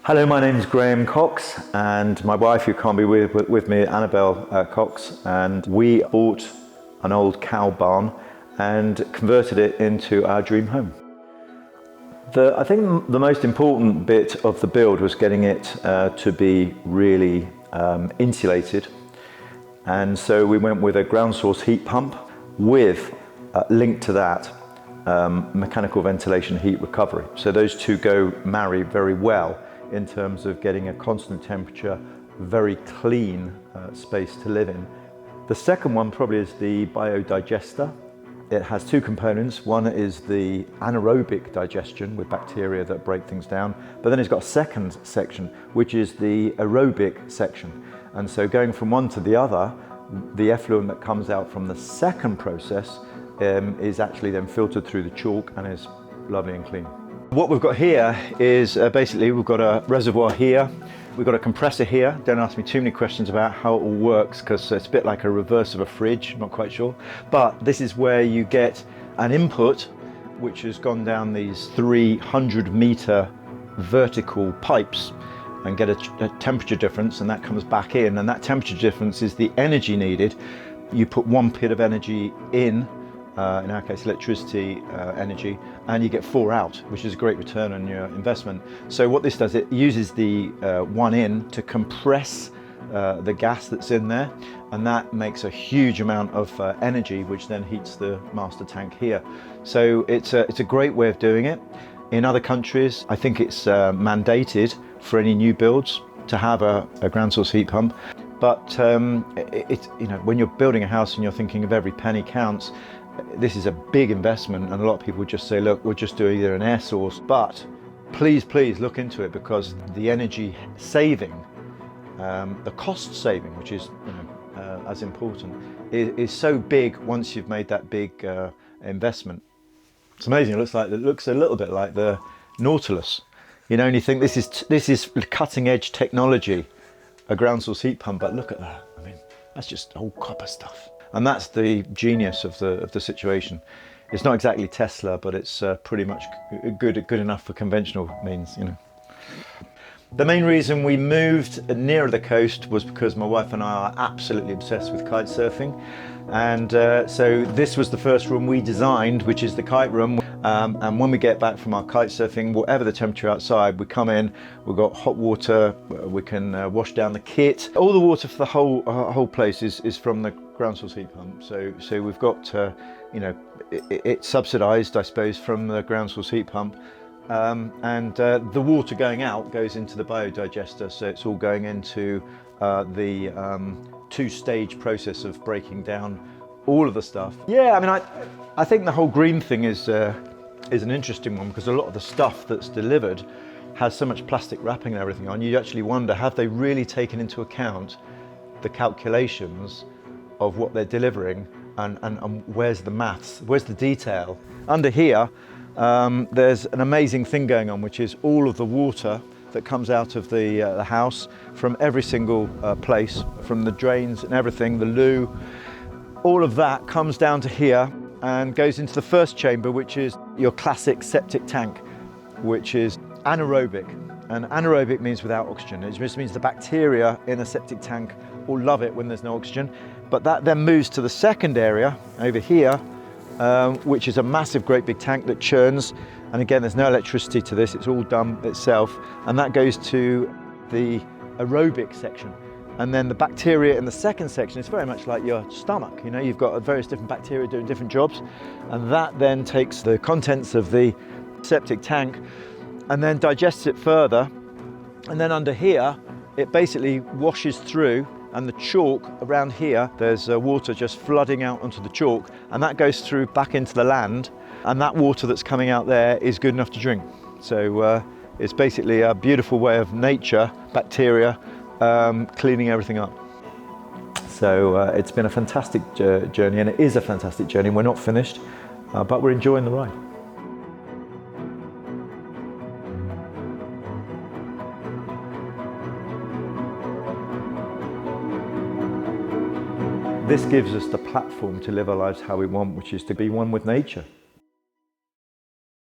Hello, my name is Graham Cox, and my wife, who can't be with me, Anabel Cox, and we bought an old cow barn and converted it into our dream home. I think the most important bit of the build was getting it to be really insulated, and so we went with a ground source heat pump with, linked to that, mechanical ventilation heat recovery. So those two marry very well in terms of getting a constant temperature, very clean space to live in. The second one probably is the biodigester. It has two components. One is the anaerobic digestion with bacteria that break things down, but then it's got a second section, which is the aerobic section. And so going from one to the other, the effluent that comes out from the second process is actually then filtered through the chalk and is lovely and clean. What we've got here is basically we've got a reservoir here, we've got a compressor here. Don't ask me too many questions about how it all works, because it's a bit like a reverse of a fridge, I'm not quite sure. But this is where you get an input which has gone down these 300-meter vertical pipes and get a temperature difference, and that comes back in, and that temperature difference is the energy needed. You put one bit of energy in our case electricity energy, and you get 4 out, which is a great return on your investment. So what this does, it uses the one in to compress the gas that's in there, and that makes a huge amount of energy, which then heats the master tank here. So it's a great way of doing it. In other countries, I think it's mandated for any new builds to have a ground source heat pump. But when you're building a house and you're thinking of every penny counts, this is a big investment, and a lot of people would just say, look, we'll just do either an air source. But please look into it, because the energy saving, the cost saving, which is as important, is so big once you've made that big investment. It's amazing. It looks a little bit like the Nautilus, and you think this is cutting edge technology, a ground source heat pump, but look at that. I mean, that's just old copper stuff. And that's the genius of the situation. It's not exactly Tesla, but it's pretty much good enough for conventional means, The main reason we moved nearer the coast was because my wife and I are absolutely obsessed with kite surfing. And so this was the first room we designed, which is the kite room. And when we get back from our kite surfing, whatever the temperature outside, we come in, we've got hot water, we can wash down the kit. All the water for the whole place is from the ground source heat pump. So we've got, it's subsidised, I suppose, from the ground source heat pump. And the water going out goes into the biodigester, so it's all going into the two-stage process of breaking down all of the stuff. Yeah, I mean, I think the whole green thing is an interesting one, because a lot of the stuff that's delivered has so much plastic wrapping and everything on. You actually wonder, have they really taken into account the calculations of what they're delivering, and where's the maths, where's the detail? Under here, there's an amazing thing going on, which is all of the water that comes out of the house from every single place, from the drains and everything, the loo, all of that comes down to here and goes into the first chamber, which is your classic septic tank, which is anaerobic. And anaerobic means without oxygen. It just means the bacteria in a septic tank will love it when there's no oxygen. But that then moves to the second area over here, which is a massive, great big tank that churns. And again, there's no electricity to this, it's all done itself. And that goes to the aerobic section. And then the bacteria in the second section is very much like your stomach. You've got various different bacteria doing different jobs. And that then takes the contents of the septic tank and then digests it further. And then under here, it basically washes through, and the chalk around here, there's water just flooding out onto the chalk, and that goes through back into the land, and that water that's coming out there is good enough to drink. So it's basically a beautiful way of nature, bacteria, cleaning everything up. So it's been a fantastic journey, and it is a fantastic journey. We're not finished, but we're enjoying the ride. This gives us the platform to live our lives how we want, which is to be one with nature.